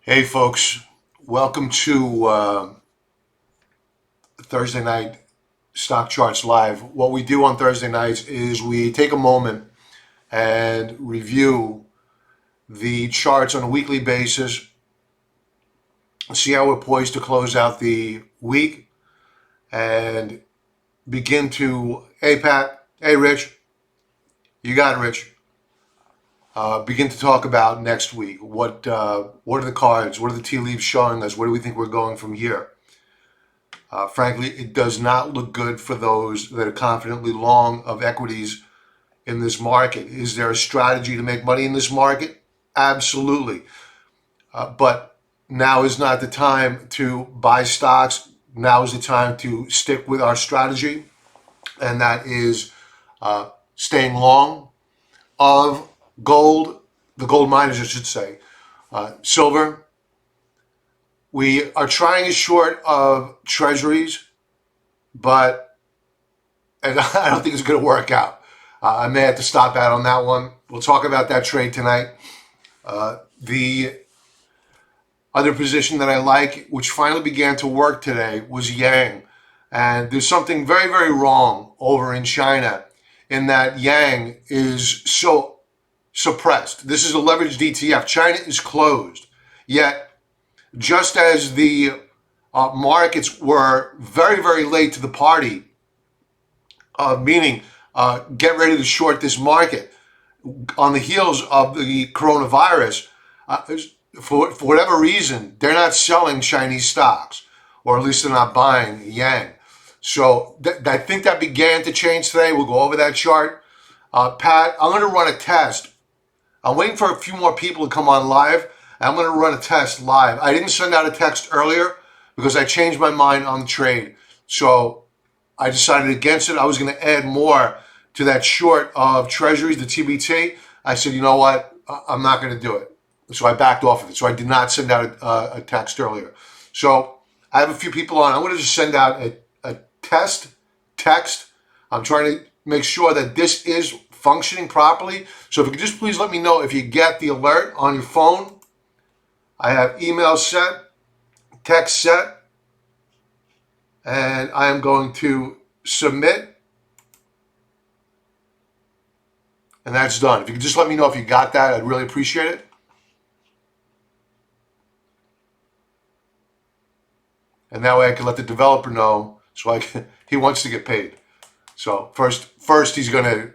Hey, folks, welcome to Thursday Night Stock Charts Live. What we do on Thursday nights is we take a moment and review the charts on a weekly basis, see how we're poised to close out the week, and begin to, hey, Pat, hey, Rich, you got it, Rich. Begin to talk about next week. What are the cards? What are the tea leaves showing us? Where do we think we're going from here? Frankly, it does not look good for those that are confidently long of equities in this market. Is there a strategy to make money in this market? Absolutely. But now is not the time to buy stocks. Now is the time to stick with our strategy, and that is staying long of gold, the gold miners, I should say, silver. We are trying short of treasuries, but and I don't think it's going to work out. I may have to stop out on that one. We'll talk about that trade tonight. The other position that I like, which finally began to work today, was Yang. And there's something very, very wrong over in China in that Yang is so suppressed. This is a leveraged ETF. China is closed. Yet, just as the markets were very, very late to the party, meaning get ready to short this market on the heels of the coronavirus, for whatever reason, they're not selling Chinese stocks, or at least they're not buying Yang. So I think that began to change today. We'll go over that chart. Pat, I'm going to run a test. I'm waiting for a few more people to come on live. I'm going to run a test live. I didn't send out a text earlier because I changed my mind on the trade. So I decided against it. I was going to add more to that short of treasuries, the TBT. I said, you know what? I'm not going to do it. So I backed off of it. So I did not send out a text earlier. So I have a few people on. I'm going to just send out a text. I'm trying to make sure that this is functioning properly. So if you could just please let me know if you get the alert on your phone. I have email set, text set, and I am going to submit. And that's done. If you could just let me know if you got that, I'd really appreciate it. And that way I can let the developer know he wants to get paid. So first he's going to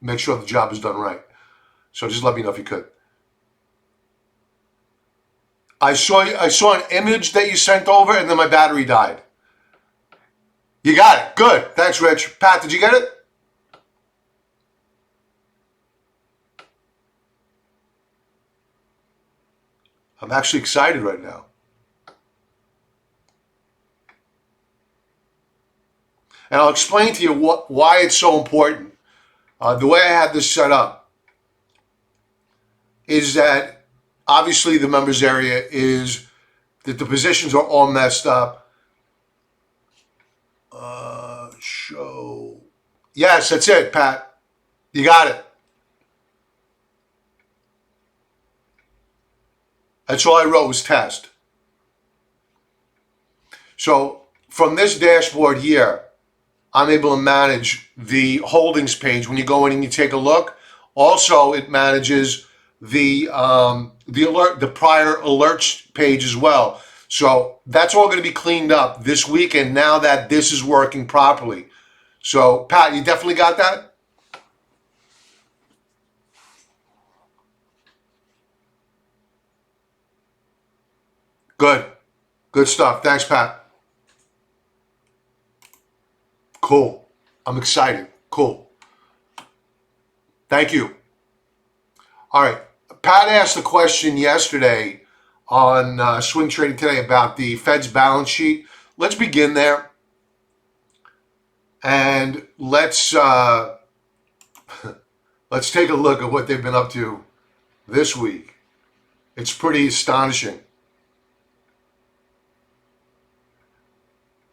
make sure the job is done right. So just let me know if you could. I saw an image that you sent over, and then my battery died. You got it. Good. Thanks, Rich. Pat, did you get it? I'm actually excited right now. And I'll explain to you why it's so important. The way I have this set up is that obviously the members area is that the positions are all messed up. Show. Yes, that's it, Pat. You got it. That's all I wrote was test. So from this dashboard here, I'm able to manage the holdings page when you go in and you take a look. Also, it manages the alert, the prior alerts page as well. So that's all going to be cleaned up this weekend now that this is working properly. So Pat, you definitely got that? Good. Good stuff. Thanks, Pat. Cool. I'm excited. Cool. Thank you. All right. Pat asked a question yesterday on Swing Trading Today about the Fed's balance sheet. Let's begin there. And let's take a look at what they've been up to this week. It's pretty astonishing.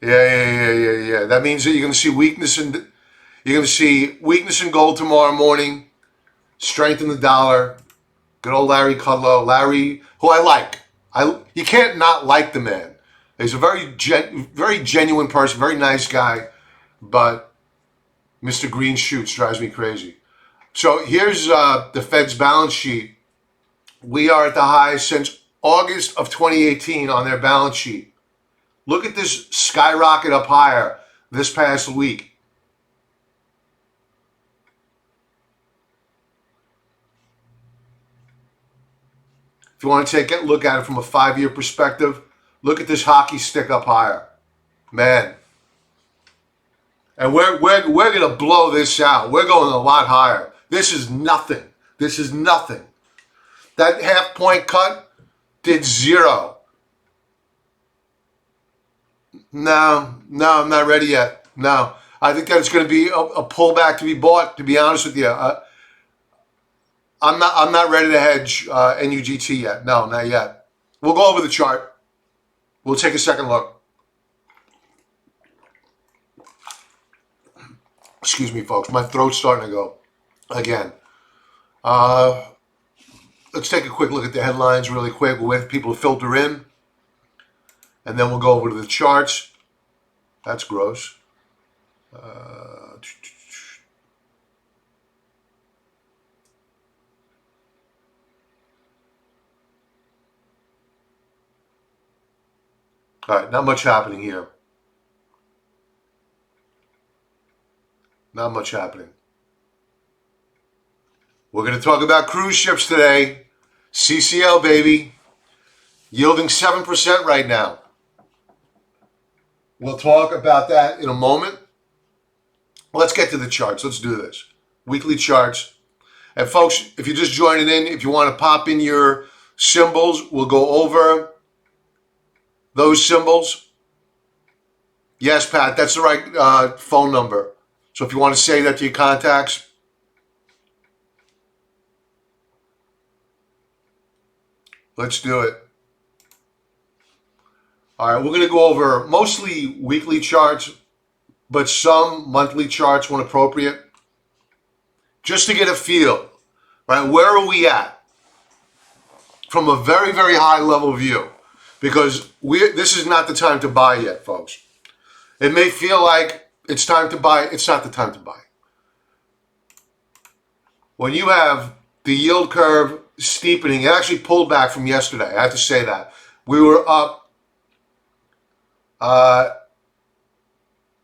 Yeah. That means that you're going to see weakness in gold tomorrow morning, strength in the dollar. Good old Larry Kudlow. Larry, who I like. You can't not like the man. He's a very genuine person, very nice guy, but Mr. Green Shoots drives me crazy. So here's the Fed's balance sheet. We are at the high since August of 2018 on their balance sheet. Look at this skyrocket up higher this past week. If you want to take a look at it from a 5-year perspective, look at this hockey stick up higher. Man. And we're going to blow this out. We're going a lot higher. This is nothing. This is nothing. That half point cut did zero. No, I'm not ready yet. No. I think that it's going to be a pullback to be bought, to be honest with you. I'm not ready to hedge NUGT yet. No, not yet. We'll go over the chart. We'll take a second look. Excuse me, folks. My throat's starting to go again. Let's take a quick look at the headlines really quick. We'll wait for people to filter in. And then we'll go over to the charts. That's gross. All right, not much happening here. Not much happening. We're going to talk about cruise ships today. CCL, baby. Yielding 7% right now. We'll talk about that in a moment. Let's get to the charts. Let's do this. Weekly charts. And folks, if you're just joining in, if you want to pop in your symbols, we'll go over those symbols. Yes, Pat, that's the right phone number. So if you want to say that to your contacts, let's do it. All right, we're going to go over mostly weekly charts, but some monthly charts when appropriate, just to get a feel, right? Where are we at from a very, very high level view? Because this is not the time to buy yet, folks. It may feel like it's time to buy. It's not the time to buy. When you have the yield curve steepening, it actually pulled back from yesterday. I have to say that. We were up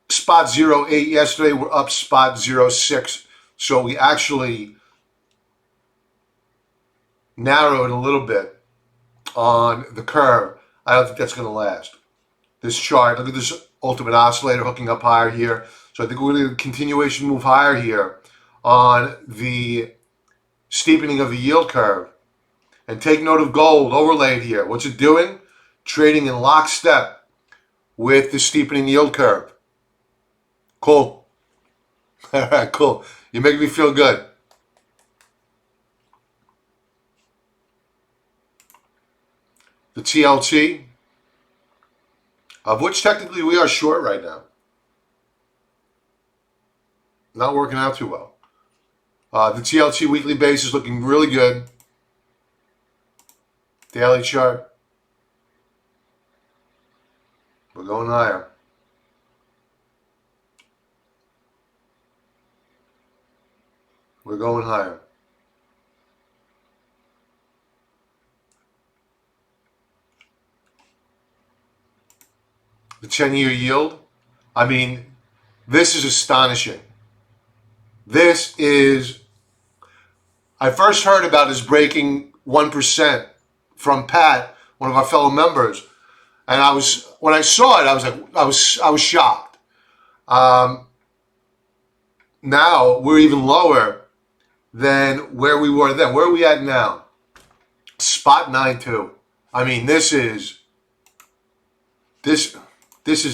spot 0.8 yesterday. We're up spot 0.6. So we actually narrowed a little bit on the curve. I don't think that's going to last. This chart, look at this ultimate oscillator hooking up higher here. So I think we're going to continuation move higher here on the steepening of the yield curve. And take note of gold overlaid here. What's it doing? Trading in lockstep with the steepening yield curve. Cool. All right, cool. You're making me feel good. The TLT, of which technically we are short right now. Not working out too well. The TLT weekly base is looking really good. Daily chart. We're going higher. We're going higher. The 10-year yield. I mean, this is astonishing. This is, I first heard about is breaking 1% from Pat, one of our fellow members. And when I saw it, I was shocked. Now we're even lower than where we were then. Where are we at now? Spot 9.2. I mean, this is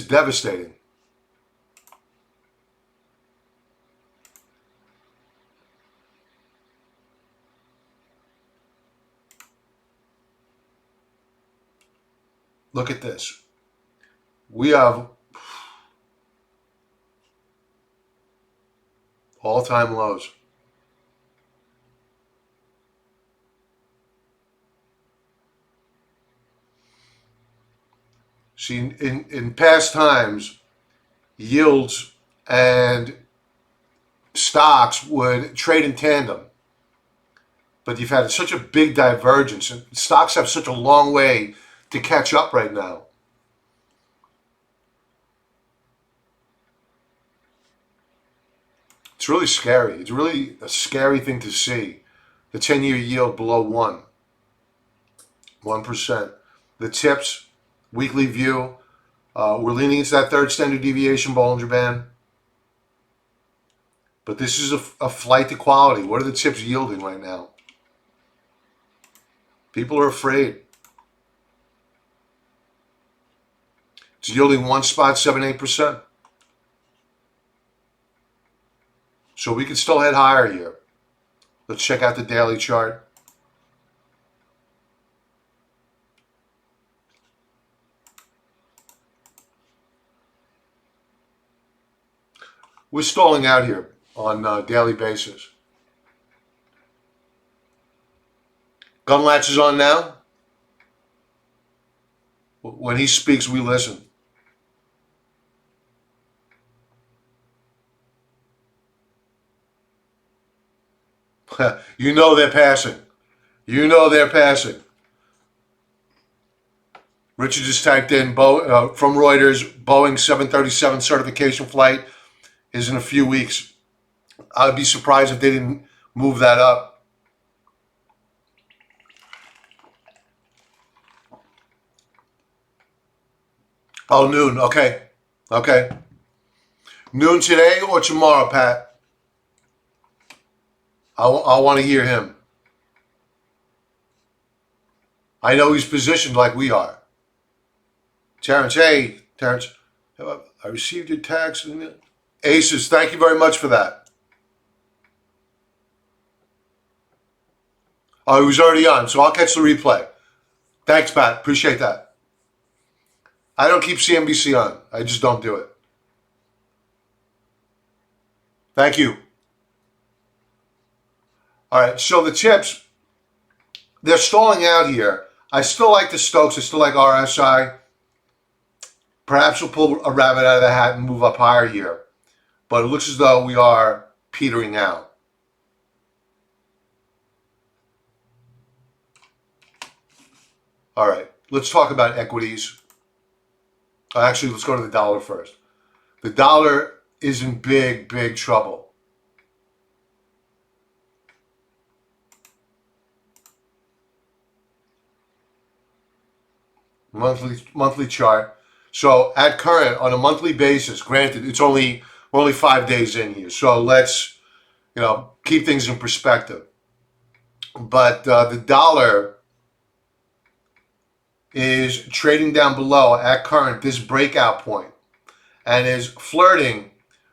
devastating. Look at this. We have all-time lows. See, in past times, yields and stocks would trade in tandem, but you've had such a big divergence, and stocks have such a long way to catch up right now. It's really scary. It's really a scary thing to see. The 10-year yield below 1%. The tips, weekly view, we're leaning into that third standard deviation Bollinger Band. But this is a flight to quality. What are the tips yielding right now? People are afraid. It's yielding 1.78%. So we could still head higher here. Let's check out the daily chart. We're stalling out here on a daily basis. Gun latch is on now. When he speaks, we listen. You know they're passing. You know they're passing. Richard just typed in from Reuters, Boeing 737 certification flight is in a few weeks. I'd be surprised if they didn't move that up. Oh, noon. Okay. Noon today or tomorrow, Pat? I want to hear him. I know he's positioned like we are. Terrence, hey, Terrence, I received your text. Aces, thank you very much for that. Oh, he was already on, so I'll catch the replay. Thanks, Pat. Appreciate that. I don't keep CNBC on. I just don't do it. Thank you. All right, so the tips, they're stalling out here. I still like the Stokes. I still like RSI. Perhaps we'll pull a rabbit out of the hat and move up higher here. But it looks as though we are petering out. All right, let's talk about equities. Actually, let's go to the dollar first. The dollar is in big trouble. Monthly chart. So at current, on a monthly basis, granted, we're only 5 days in here. So let's, keep things in perspective. But the dollar is trading down below at current this breakout point and is flirting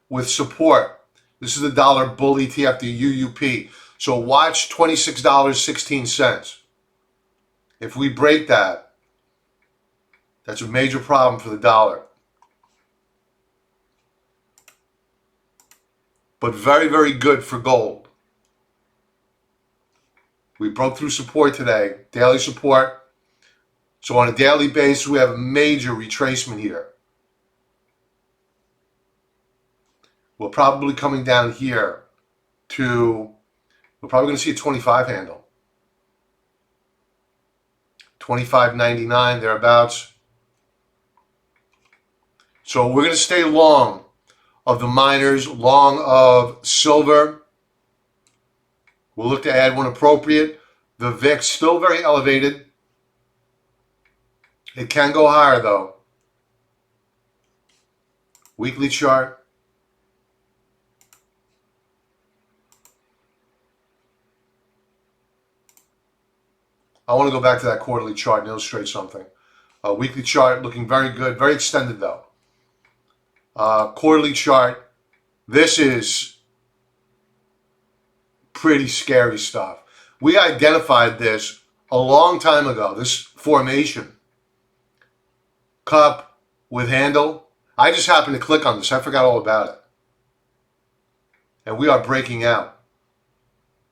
with support. This is the dollar bull ETF, the UUP. So watch $26.16. If we break that, that's a major problem for the dollar. But very good for gold. We broke through support today, daily support. So on a daily basis, we have a major retracement here. We're probably coming down here we're probably going to see a 25 handle. 25.99, thereabouts. So we're going to stay long of the miners, long of silver. We'll look to add when appropriate. The VIX still very elevated. It can go higher though. Weekly chart. I want to go back to that quarterly chart and illustrate something. Weekly chart looking very good, very extended though. Quarterly chart. This is pretty scary stuff. We identified this a long time ago, this formation. Cup with handle. I just happened to click on this. I forgot all about it. And we are breaking out.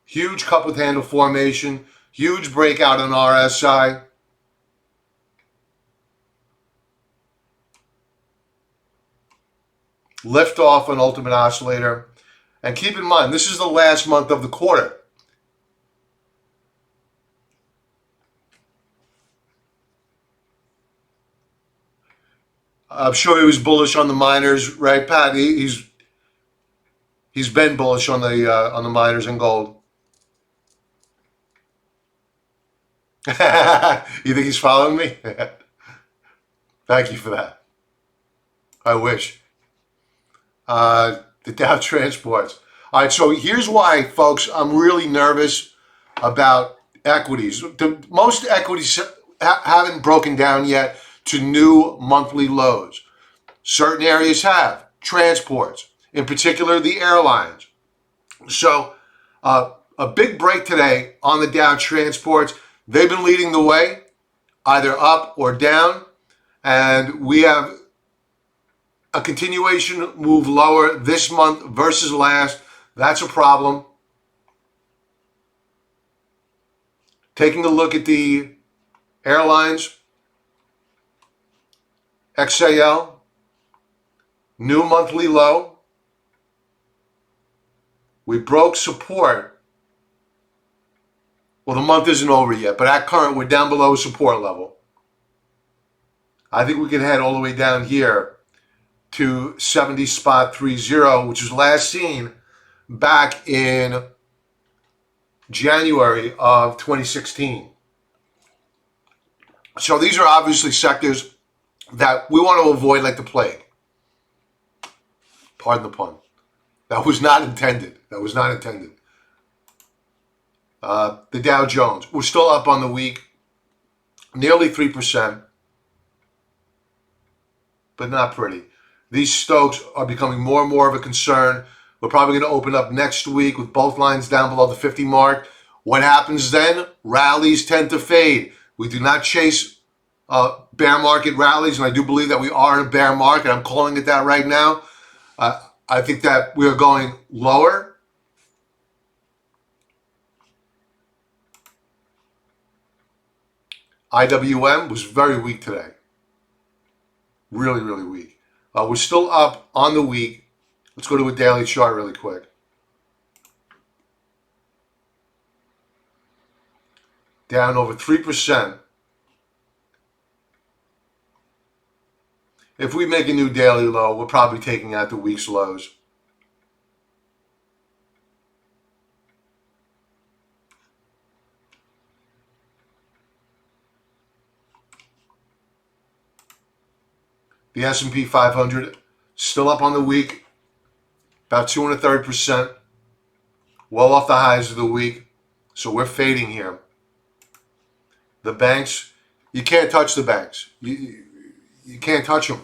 Huge cup with handle formation. Huge breakout on RSI. lift off an ultimate oscillator. And keep in mind, this is the last month of the quarter. I'm sure he was bullish on the miners, right, Pat? He's been bullish on the miners and gold. You think he's following me? Thank you for that. I wish. The Dow Transports. All right, so here's why, folks, I'm really nervous about equities. Most equities haven't broken down yet to new monthly lows. Certain areas have. Transports, in particular the airlines. So a big break today on the Dow Transports. They've been leading the way, either up or down, and we have a continuation move lower this month versus last. That's a problem. Taking a look at the airlines, XAL, new monthly low. We broke support. Well, the month isn't over yet, but at current, we're down below support level. I think we can head all the way down here to 70.30, which was last seen back in January of 2016. So these are obviously sectors that we want to avoid like the plague. Pardon the pun. That was not intended. That was not intended. The Dow Jones, we're still up on the week, nearly 3%, but not pretty. These Stokes are becoming more and more of a concern. We're probably going to open up next week with both lines down below the 50 mark. What happens then? Rallies tend to fade. We do not chase bear market rallies, and I do believe that we are in a bear market. I'm calling it that right now. I think that we are going lower. IWM was very weak today. Really, really weak. We're still up on the week. Let's go to a daily chart really quick. Down over 3%. If we make a new daily low, we're probably taking out the week's lows. The S&P 500 still up on the week, about 2.33%, well off the highs of the week. So we're fading here. The banks, you can't touch the banks. You can't touch them.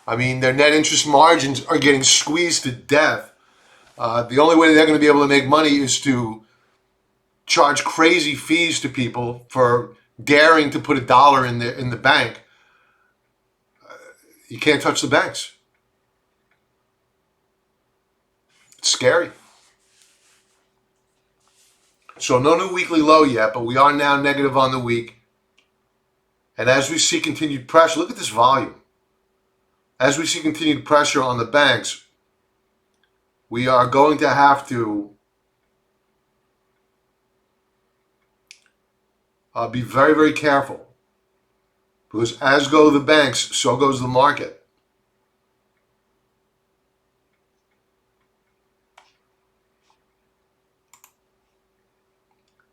I mean, their net interest margins are getting squeezed to death. The only way they're going to be able to make money is to charge crazy fees to people for daring to put $1 in the bank. You can't touch the banks. It's scary. So no new weekly low yet, but we are now negative on the week. And as we see continued pressure, look at this volume. As we see continued pressure on the banks, we are going to have to be very, very careful. Because as go the banks, so goes the market.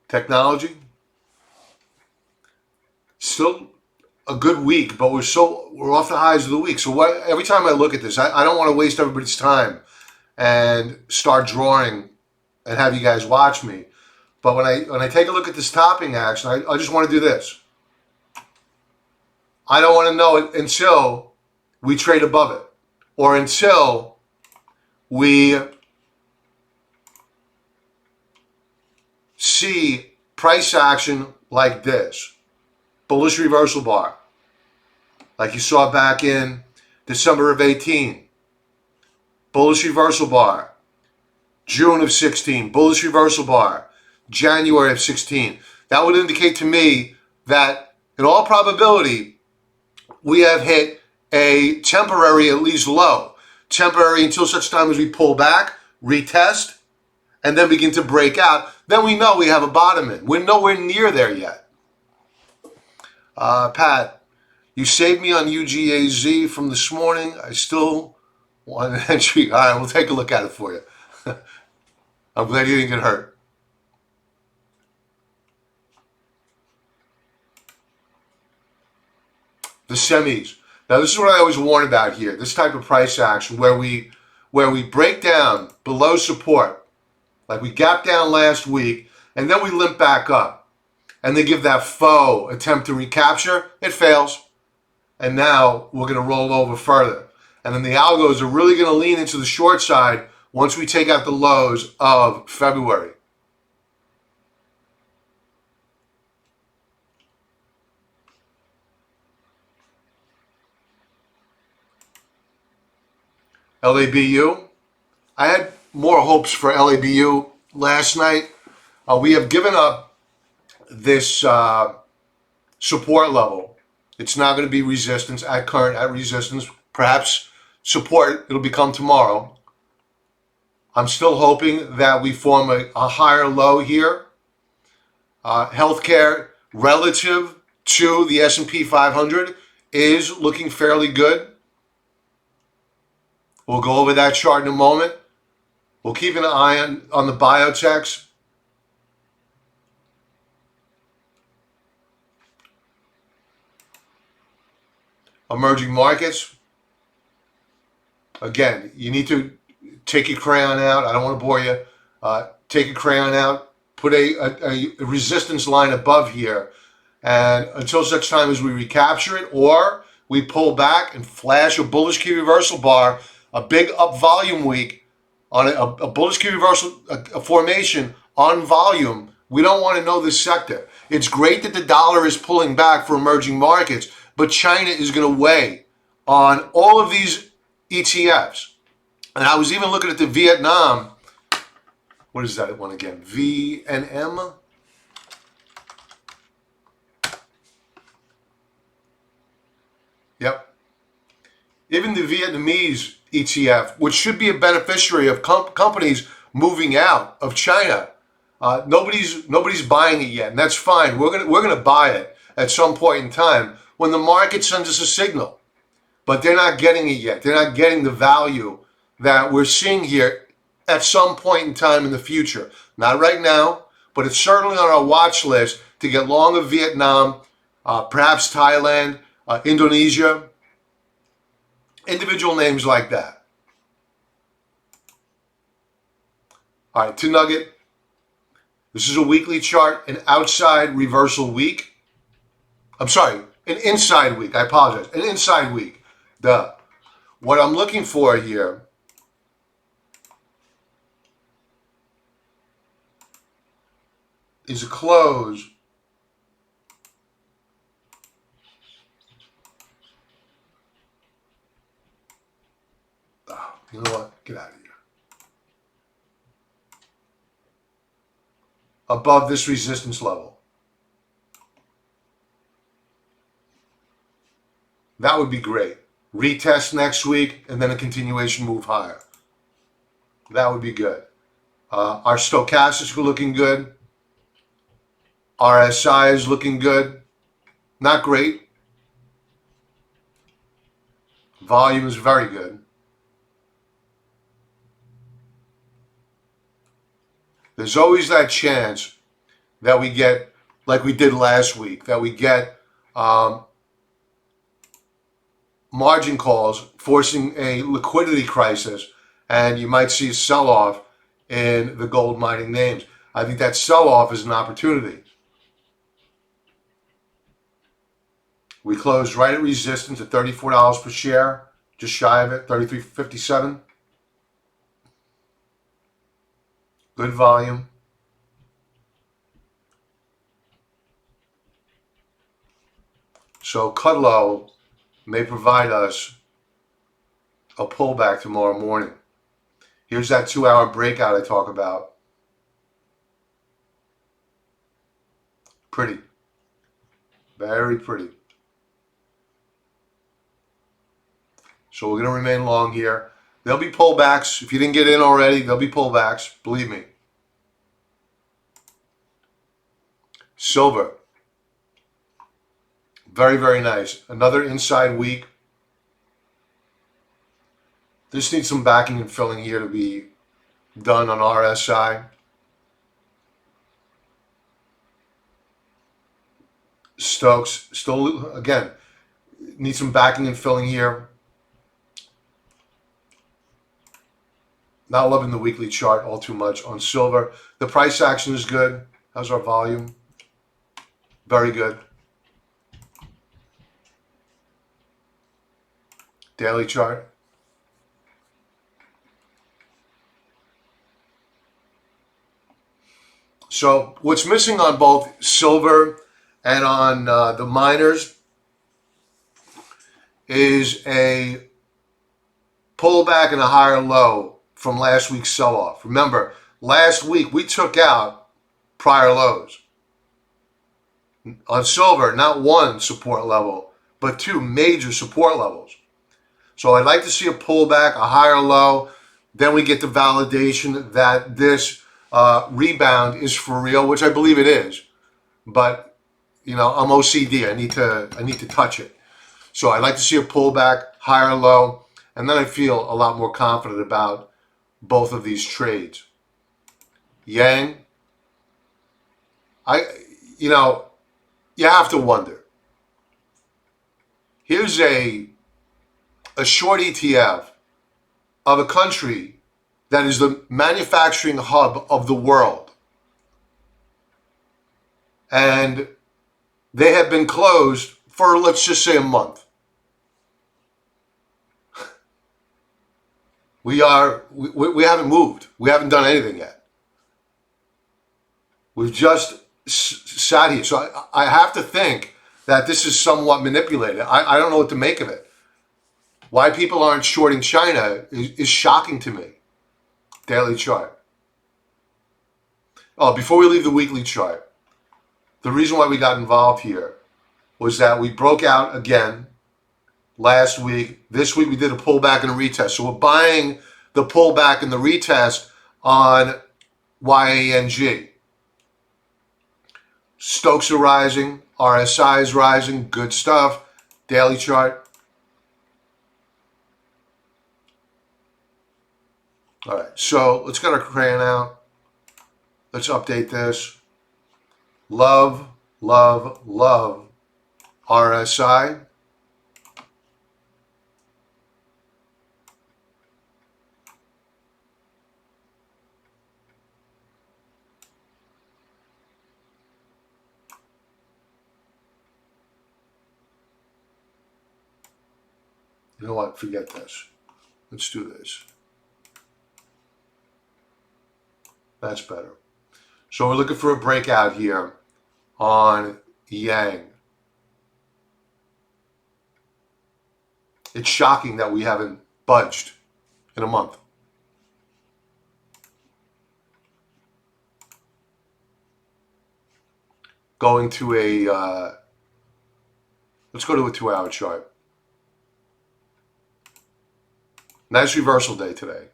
Technology, still a good week, but we're off the highs of the week. So every time I look at this, I don't want to waste everybody's time and start drawing and have you guys watch me. But when I take a look at this topping action, I just want to do this. I don't want to know it until we trade above it, or until we see price action like this. Bullish reversal bar, like you saw back in December of 18. Bullish reversal bar, June of 16. Bullish reversal bar, January of 16. That would indicate to me that in all probability, we have hit a temporary, at least low. temporary until such time as we pull back, retest, and then begin to break out. Then we know we have a bottom in. We're nowhere near there yet. Pat, you saved me on UGAZ from this morning. I still want an entry. All right, we'll take a look at it for you. I'm glad you didn't get hurt. The semis. Now, this is what I always warn about here. This type of price action where we break down below support, like we gapped down last week, and then we limp back up, and they give that faux attempt to recapture. It fails, and now we're going to roll over further. And then the algos are really going to lean into the short side once we take out the lows of February. LABU. I had more hopes for LABU last night. We have given up this support level. It's not going to be resistance at resistance. Perhaps support, it'll become tomorrow. I'm still hoping that we form a higher low here. Healthcare relative to the S&P 500 is looking fairly good. We'll go over that chart in a moment. We'll keep an eye on the biotechs. Emerging markets. Again, you need to take your crayon out. I don't want to bore you. Take your crayon out. Put a resistance line above here. And until such time as we recapture it or we pull back and flash a bullish key reversal bar, a big up volume week on a bullish key reversal a formation on volume, we don't want to know this sector. It's great that the dollar is pulling back for emerging markets, but China is going to weigh on all of these ETFs. And I was even looking at the Vietnam. What is that one again? VNM? Yep. Even the Vietnamese ETF, which should be a beneficiary of companies moving out of China, nobody's buying it yet, and that's fine. We're gonna buy it at some point in time when the market sends us a signal. But they're not getting it yet. They're not getting the value that we're seeing here at some point in time in the future. Not right now, but it's certainly on our watch list to get long of Vietnam, perhaps Thailand, Indonesia. Individual names like that. All right, 2 Nugget. This is a weekly chart, an outside reversal week. I'm sorry, an inside week. I apologize. An inside week. Duh. What I'm looking for here is a close you know what? Get out of here. Above this resistance level. That would be great. Retest next week and then a continuation move higher. That would be good. Our stochastics are looking good. RSI is looking good. Not great. Volume is very good. There's always that chance that we get, like we did last week, that we get margin calls forcing a liquidity crisis, and you might see a sell-off in the gold mining names. I think that sell-off is an opportunity. We closed right at resistance at $34 per share, just shy of it, $33.57. Good volume. So Kudlow may provide us a pullback tomorrow morning. Here's that 2-hour breakout I talk about. Pretty. Very pretty. So we're going to remain long here. There'll be pullbacks. If you didn't get in already, there'll be pullbacks. Believe me. Silver. Very, very nice. Another inside week. This needs some backing and filling here to be done on RSI. Stokes, still, again, need some backing and filling here. Not loving the weekly chart all too much on silver. The price action is good. How's our volume? Very good. Daily chart. So what's missing on both silver and on the miners is a pullback and a higher low from last week's sell-off. Remember, last week we took out prior lows. On silver, not one support level, but two major support levels. So I'd like to see a pullback, a higher low. Then we get the validation that this rebound is for real, which I believe it is. But you know, I'm OCD. I need to touch it. So I'd like to see a pullback, higher low, and then I feel a lot more confident about both of these trades. Yang, you have to wonder. Here's a short ETF of a country that is the manufacturing hub of the world. And they have been closed for, let's just say, a month. We haven't moved. We haven't done anything yet. We've just sat here. So I have to think that this is somewhat manipulated. I don't know what to make of it. Why people aren't shorting China is shocking to me. Daily chart. Oh, before we leave the weekly chart, the reason why we got involved here was that we broke out again last week. This week we did a pullback and a retest. So we're buying the pullback and the retest on YANG. Stokes are rising. RSI is rising. Good stuff. Daily chart. All right, so let's get our crayon out. Let's update this. Love, love, love RSI. You know what? Forget this. Let's do this. That's better. So we're looking for a breakout here on Yang. It's shocking that we haven't budged in a month. Going to let's go to a 2-hour chart. Nice reversal day today.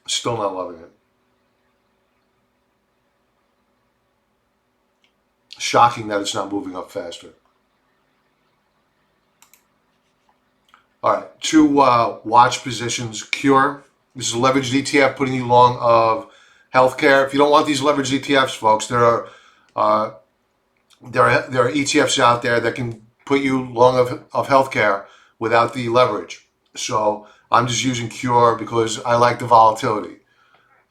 Still not loving it. Shocking that it's not moving up faster. All right, two watch positions. Cure. This is a leveraged ETF putting you long of healthcare. If you don't want these leveraged ETFs, folks, there are ETFs out there that can put you long of healthcare without the leverage. So I'm just using Cure because I like the volatility.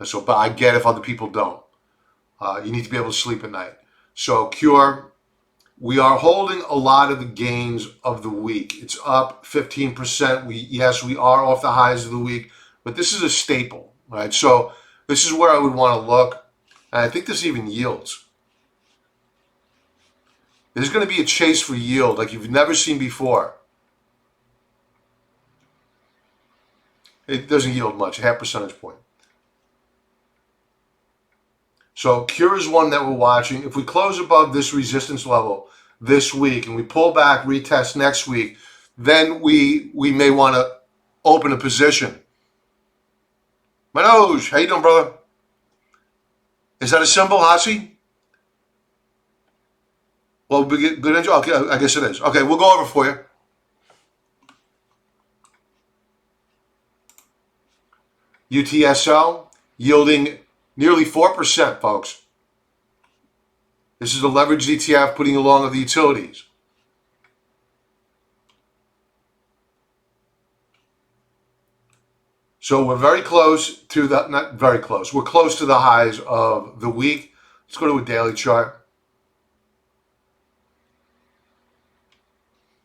So, but I get if other people don't. You need to be able to sleep at night. So Cure, we are holding a lot of the gains of the week. It's up 15%. Yes, we are off the highs of the week, but this is a staple, right? So this is where I would want to look. And I think this even yields. There's going to be a chase for yield like you've never seen before. It doesn't yield much, half percentage point. So Cure is one that we're watching. If we close above this resistance level this week and we pull back, retest next week, then we may want to open a position. Manoj, how you doing, brother? Is that a symbol, Hasi? Well, we get good. Okay, I guess it is. Okay, we'll go over for you. UTSL yielding nearly 4%, folks. This is a leveraged ETF putting along with the utilities. So we're very close to the, not very close, we're close to the highs of the week. Let's go to a daily chart.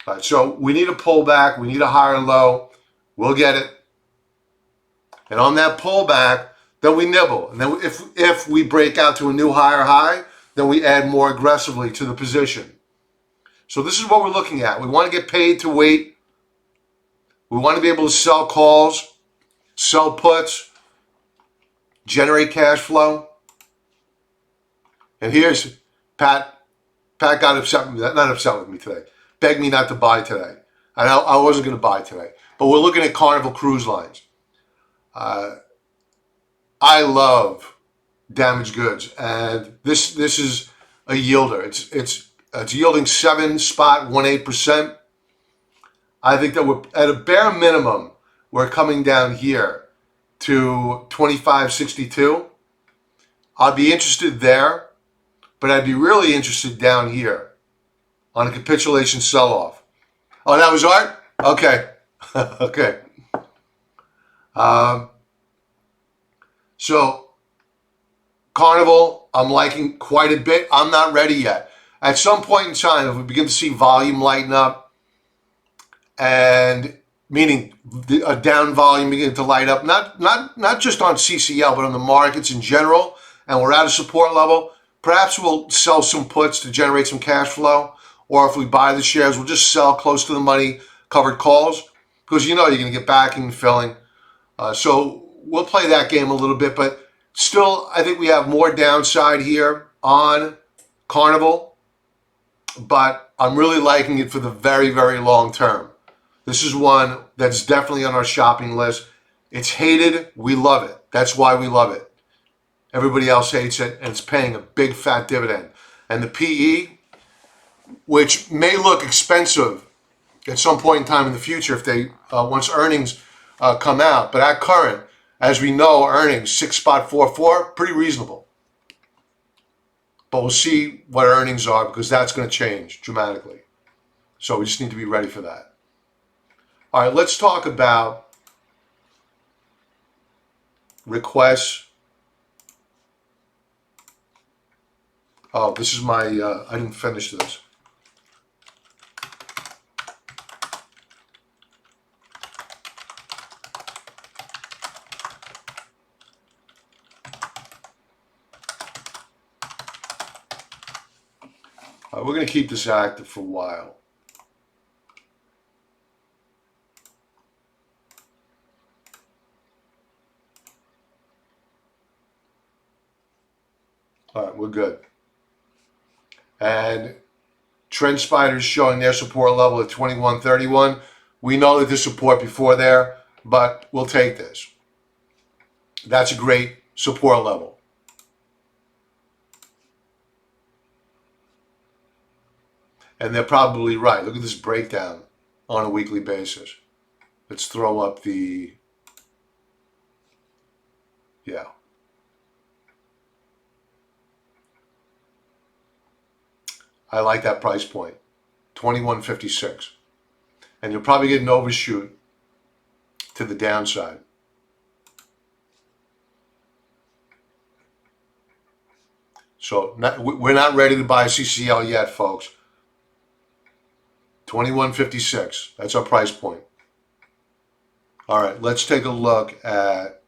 All right, so we need a pullback. We need a higher low. We'll get it. And on that pullback, then we nibble. And then if we break out to a new higher high, then we add more aggressively to the position. So this is what we're looking at. We want to get paid to wait. We want to be able to sell calls, sell puts, generate cash flow. And here's Pat. Pat got upset with me, not upset with me today. Begged me not to buy today. And I wasn't going to buy today. But we're looking at Carnival Cruise Lines. I love damaged goods, and this is a yielder. It's yielding 7.18%. I think that we're at a bare minimum, we're coming down here to 25.62. I'd be interested there, but I'd be really interested down here on a capitulation sell-off. Oh, that was Art? Okay. Okay. So Carnival, I'm liking quite a bit. I'm not ready yet. At some point in time, if we begin to see volume lighten up, and meaning a down volume begin to light up, not just on CCL, but on the markets in general, and we're at a support level, perhaps we'll sell some puts to generate some cash flow, or if we buy the shares, we'll just sell close to the money covered calls, because you know you're going to get backing and filling. So we'll play that game a little bit, but still, I think we have more downside here on Carnival, but I'm really liking it for the very, very long term. This is one that's definitely on our shopping list. It's hated. We love it. That's why we love it. Everybody else hates it, and it's paying a big fat dividend. And the PE, which may look expensive at some point in time in the future if they once earnings come out, but at current, as we know, earnings 6.44, pretty reasonable. But we'll see what earnings are, because that's going to change dramatically. So we just need to be ready for that. All right, let's talk about requests. Oh, this is my, I didn't finish this. We're going to keep this active for a while. All right, we're good. And Trend Spiders showing their support level at 21.31. We know that there's support before there, but we'll take this. That's a great support level. And they're probably right. Look at this breakdown on a weekly basis. Let's throw up the, yeah. I like that price point, 21.56. And you'll probably get an overshoot to the downside. So we're not ready to buy CCL yet, folks. 21.56. That's our price point. All right, let's take a look at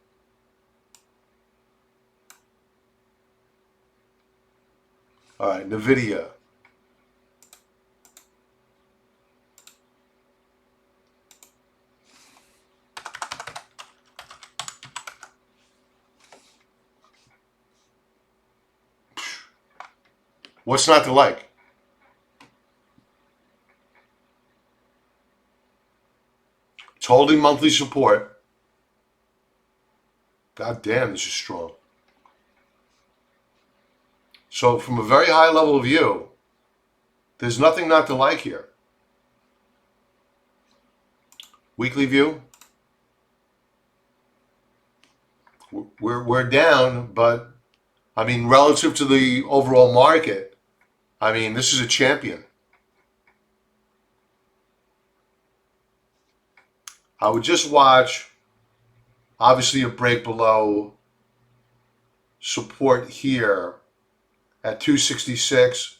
NVIDIA. What's not to like? It's holding monthly support. God damn, this is strong. So from a very high level view, there's nothing not to like here. Weekly view, we're down, but I mean, relative to the overall market, I mean, this is a champion. I would just watch, obviously, a break below support here at 266.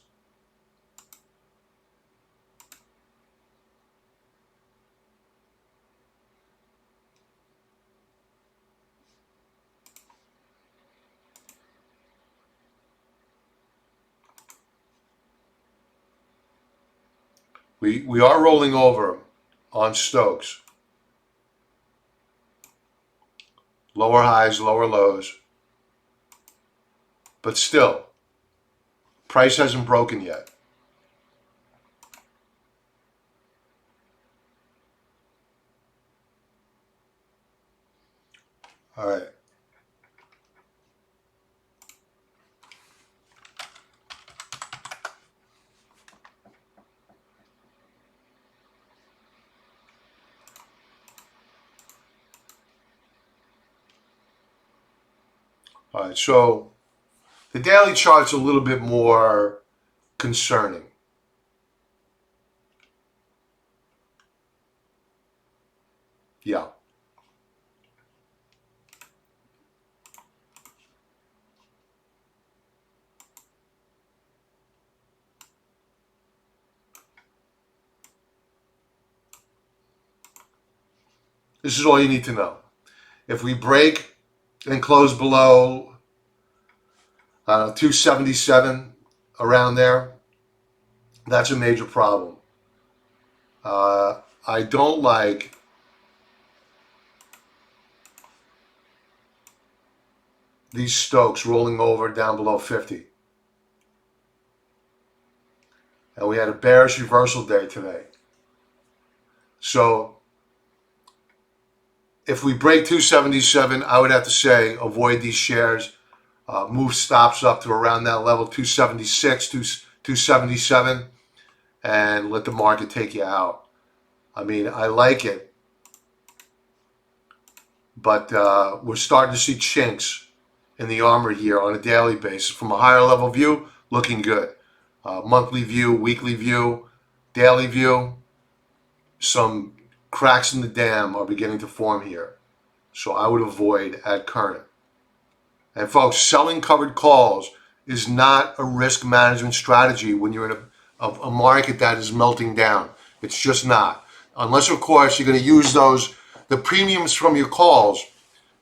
We are rolling over on Stokes. Lower highs, lower lows. But still, price hasn't broken yet. All right. All right. So the daily chart's a little bit more concerning. Yeah. This is all you need to know. If we break and close below 277 around there, that's a major problem. I don't like these Stokes rolling over down below 50. And we had a bearish reversal day today. So if we break 277, I would have to say avoid these shares. Move stops up to around that level, 276, 277, and let the market take you out. I mean, I like it, but we're starting to see chinks in the armor here on a daily basis. From a higher level view, looking good. Monthly view, weekly view, daily view, some cracks in the dam are beginning to form here. So I would avoid at current. And folks, selling covered calls is not a risk management strategy when you're in a market that is melting down. It's just not. Unless, of course, you're going to use the premiums from your calls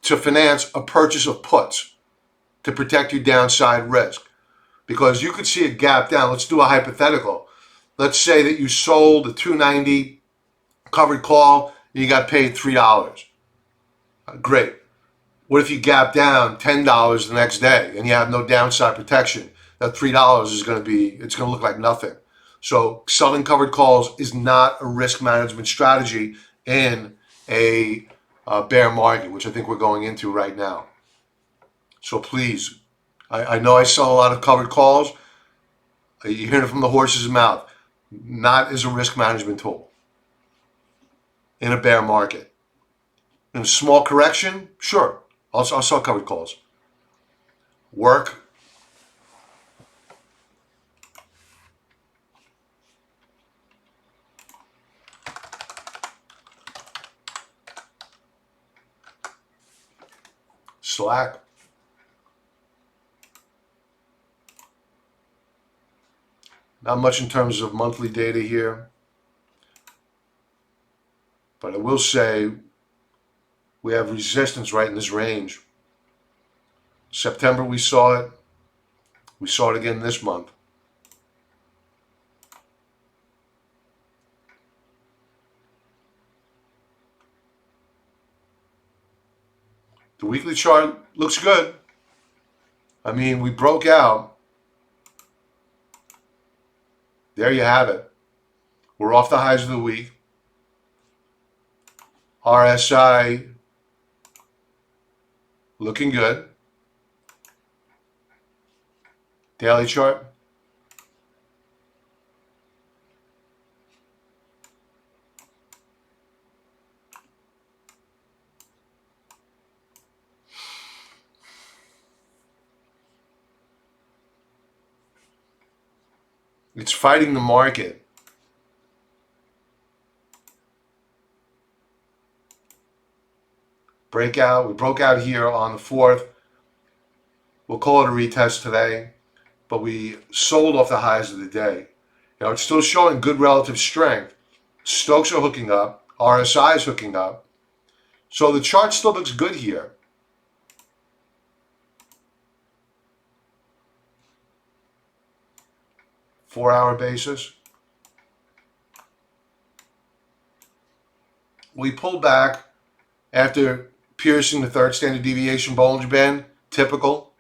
to finance a purchase of puts to protect your downside risk. Because you could see a gap down. Let's do a hypothetical. Let's say that you sold a 290 covered call and you got paid $3. Great. What if you gap down $10 the next day and you have no downside protection? That $3 is going to it's going to look like nothing. So selling covered calls is not a risk management strategy in a bear market, which I think we're going into right now. So please, I know I sell a lot of covered calls. You hear it from the horse's mouth. Not as a risk management tool in a bear market. In a small correction, sure, I'll sell covered calls. Work. Slack. Not much in terms of monthly data here. But I will say we have resistance right in this range. September we saw it. We saw it again this month. The weekly chart looks good. I mean, we broke out there you have it. We're off the highs of the week. RSI looking good. Daily chart. It's fighting the market. Breakout. We broke out here on the 4th. We'll call it a retest today, but we sold off the highs of the day. It's still showing good relative strength. Stokes are hooking up. RSI is hooking up. So the chart still looks good here. Four-hour basis. We pulled back after piercing the third standard deviation Bollinger Band. Typical.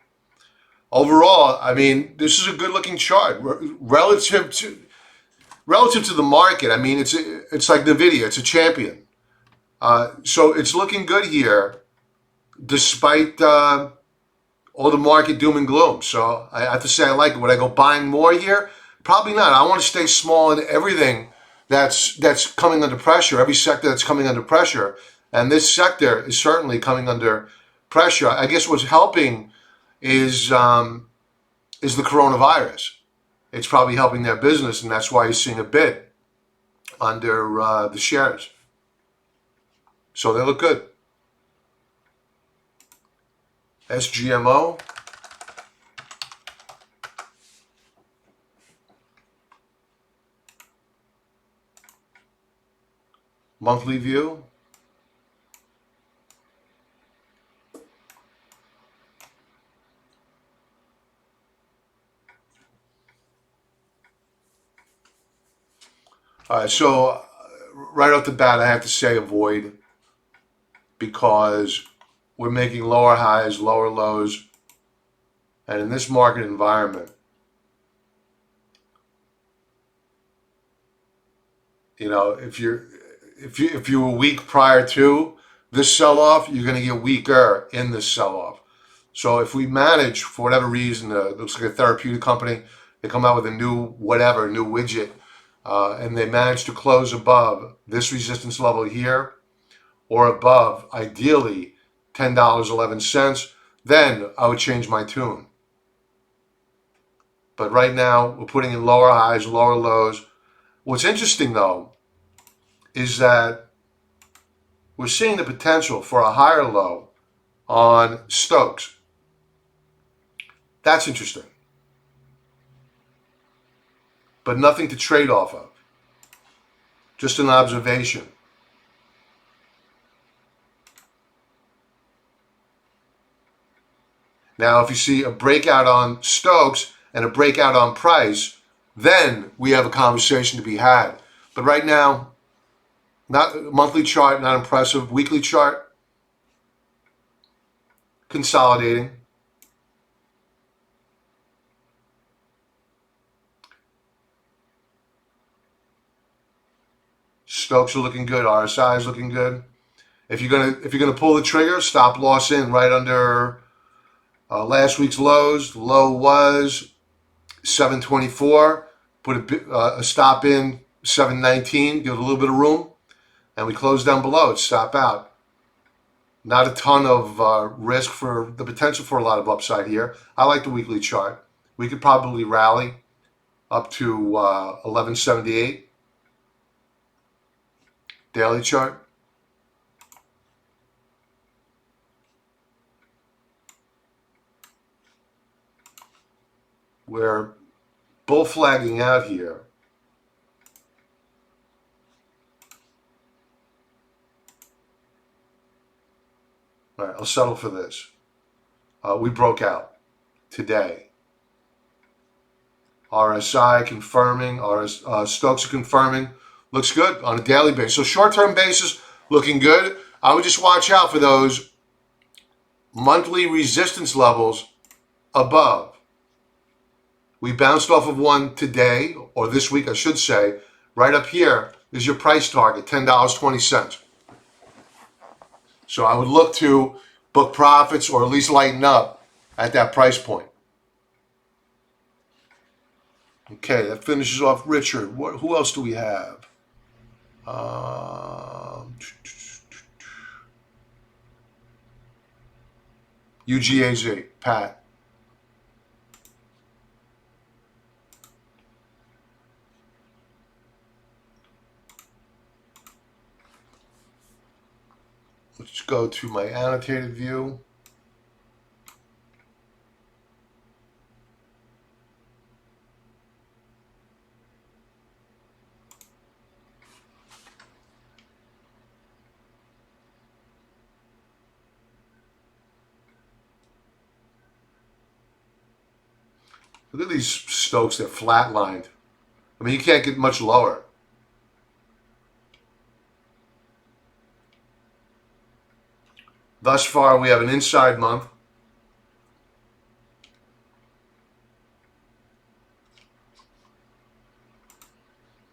Overall, I mean, this is a good-looking chart relative to the market. I mean, it's like NVIDIA. It's a champion. So it's looking good here, despite all the market doom and gloom. So I have to say I like it. Would I go buying more here? Probably not. I want to stay small in everything that's coming under pressure, every sector that's coming under pressure. And this sector is certainly coming under pressure. I guess what's helping is the coronavirus. It's probably helping their business, and that's why you're seeing a bid under the shares. So they look good. SGMO. Monthly view. All right, so right off the bat, I have to say avoid, because we're making lower highs, lower lows, and in this market environment, if you were weak prior to this sell-off, you're going to get weaker in this sell-off. So if we manage, for whatever reason, it looks like a therapeutic company, they come out with a new widget, and they manage to close above this resistance level here, or above, ideally, $10.11, then I would change my tune. But right now, we're putting in lower highs, lower lows. What's interesting, though, is that we're seeing the potential for a higher low on Stokes. That's interesting. But nothing to trade off of. Just an observation. Now, if you see a breakout on Stokes and a breakout on price, then we have a conversation to be had. But right now, not monthly chart, not impressive. Weekly chart, consolidating. Stokes are looking good. RSI is looking good. If you're gonna pull the trigger, stop loss in right under last week's lows. The low was 724. Put a stop in 719. Give it a little bit of room, and we close down below it. Stop out. Not a ton of risk for the potential for a lot of upside here. I like the weekly chart. We could probably rally up to 1178. Daily chart. We're bull flagging out here. All right, I'll settle for this. We broke out today. RSI confirming, Stokes are confirming. Looks good on a daily basis. So short-term basis, looking good. I would just watch out for those monthly resistance levels above We bounced off of one today, or this week, I should say. Right up here is your price target, $10.20. So I would look to book profits or at least lighten up at that price point. Okay, that finishes off Richard. Who else do we have? UGAZ, Pat. Let's go to my annotated view. Look at these Stokes, they're flatlined. I mean, you can't get much lower. Thus far, we have an inside month.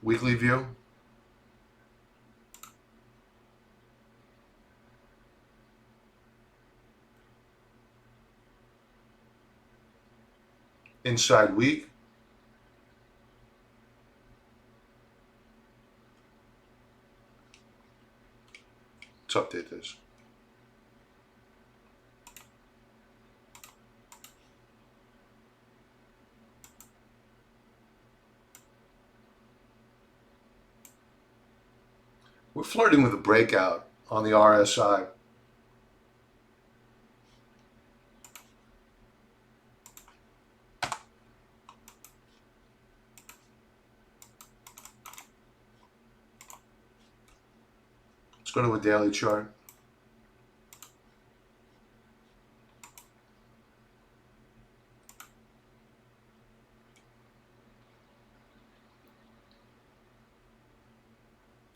Weekly view. Inside week. Let's update this. We're flirting with a breakout on the RSI. Let's go to a daily chart.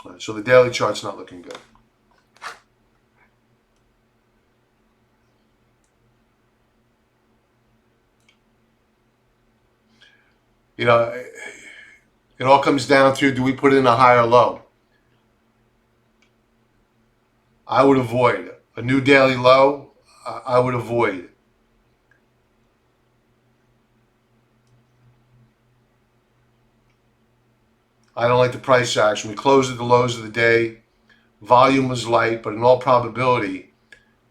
All right, so the daily chart's not looking good. You know, it all comes down to, do we put in a higher low? I would avoid a new daily low. I would avoid. I don't like the price action. We closed at the lows of the day. Volume was light, but in all probability,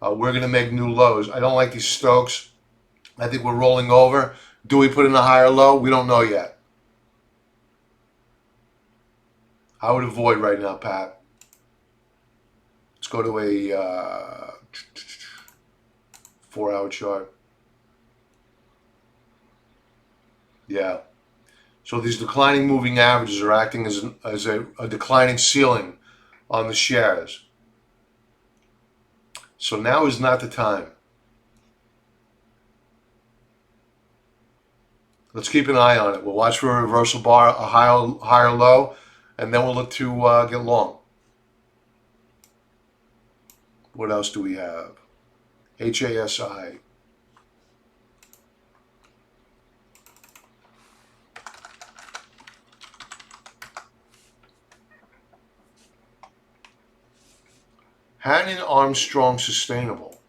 we're going to make new lows. I don't like these Stokes. I think we're rolling over. Do we put in a higher low? We don't know yet. I would avoid right now, Pat. Let's go to a 4-hour chart. Yeah. So these declining moving averages are acting as a declining ceiling on the shares. So now is not the time. Let's keep an eye on it. We'll watch for a reversal bar, a higher low, and then we'll look to get long. What else do we have? HASI. Hannon Armstrong Sustainable.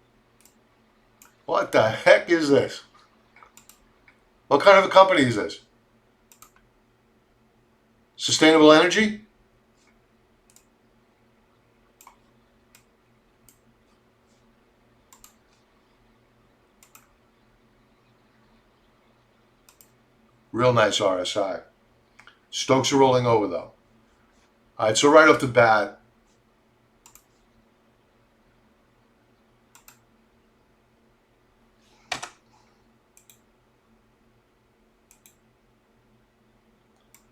What the heck is this? What kind of a company is this? Sustainable Energy? Real nice RSI. Stokes are rolling over though. All right, so right off the bat,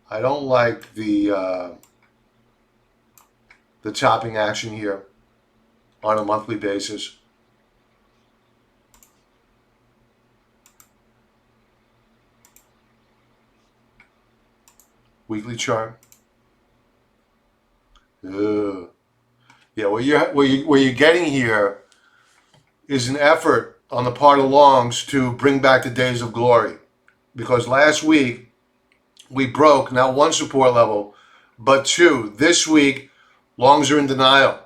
I don't like the chopping action here on a monthly basis. Weekly chart. Ugh. Yeah, what you're getting here is an effort on the part of longs to bring back the days of glory. because last week we broke not one support level, but two. This week, longs are in denial.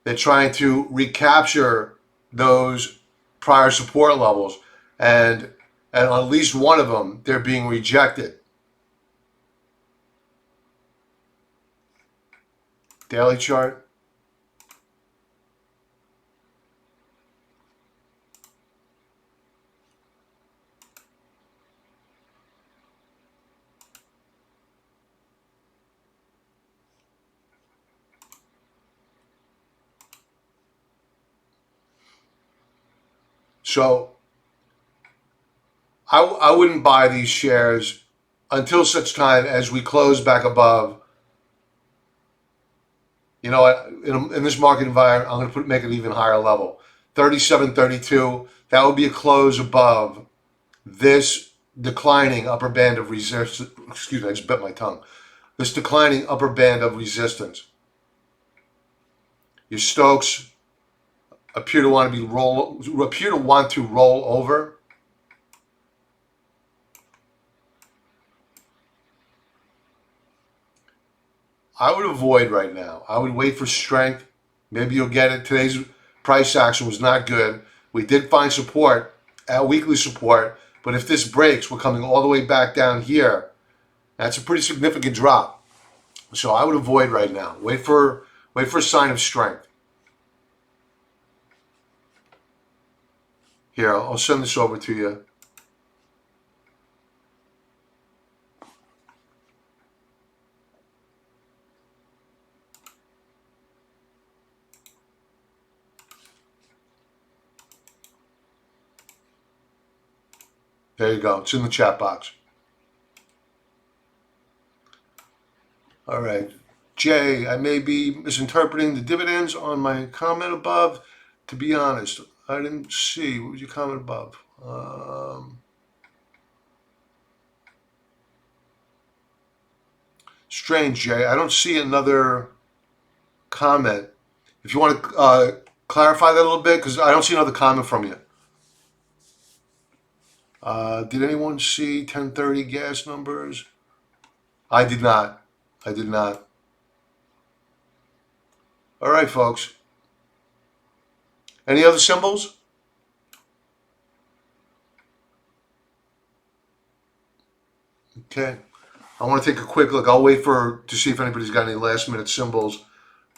They're trying to recapture those prior support levels, and at least one of them, they're being rejected. Daily chart. So I wouldn't buy these shares until such time as we close back above. You know what? In this market environment, I'm going to make it even higher level. 37.32. That would be a close above this declining upper band of resistance. Excuse me, I just bit my tongue. This declining upper band of resistance. Your Stokes appear to want to roll over. I would avoid right now. I would wait for strength. Maybe you'll get it. Today's price action was not good. We did find support at weekly support, but if this breaks, we're coming all the way back down here. That's a pretty significant drop. So I would avoid right now. Wait for a sign of strength. Here, I'll send this over to you. There you go. It's in the chat box. All right. Jay, I may be misinterpreting the dividends on my comment above. To be honest, I didn't see. What was your comment above? Strange, Jay. I don't see another comment. If you want to clarify that a little bit, because I don't see another comment from you. Did anyone see 1030 gas numbers? I did not. I did not. All right, folks. Any other symbols? Okay. I want to take a quick look. I'll wait to see if anybody's got any last minute symbols.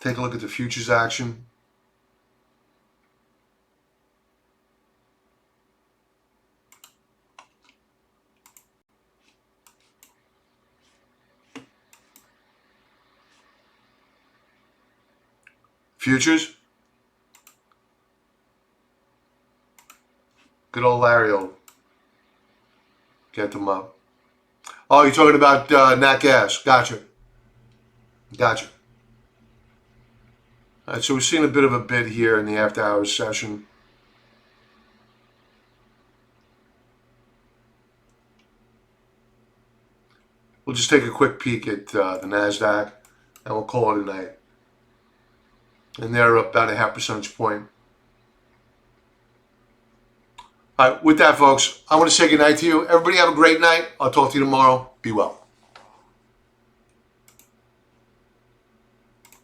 Take a look at the futures action. Futures. Good old Larry will get them up. Oh, you're talking about nat gas. Gotcha. Gotcha. All right, so we're seeing a bit of a bid here in the after hours session. We'll just take a quick peek at the NASDAQ and we'll call it a night. And they're up about a 0.5 percentage point. All right, with that, folks, I want to say good night to you. Everybody have a great night. I'll talk to you tomorrow. Be well.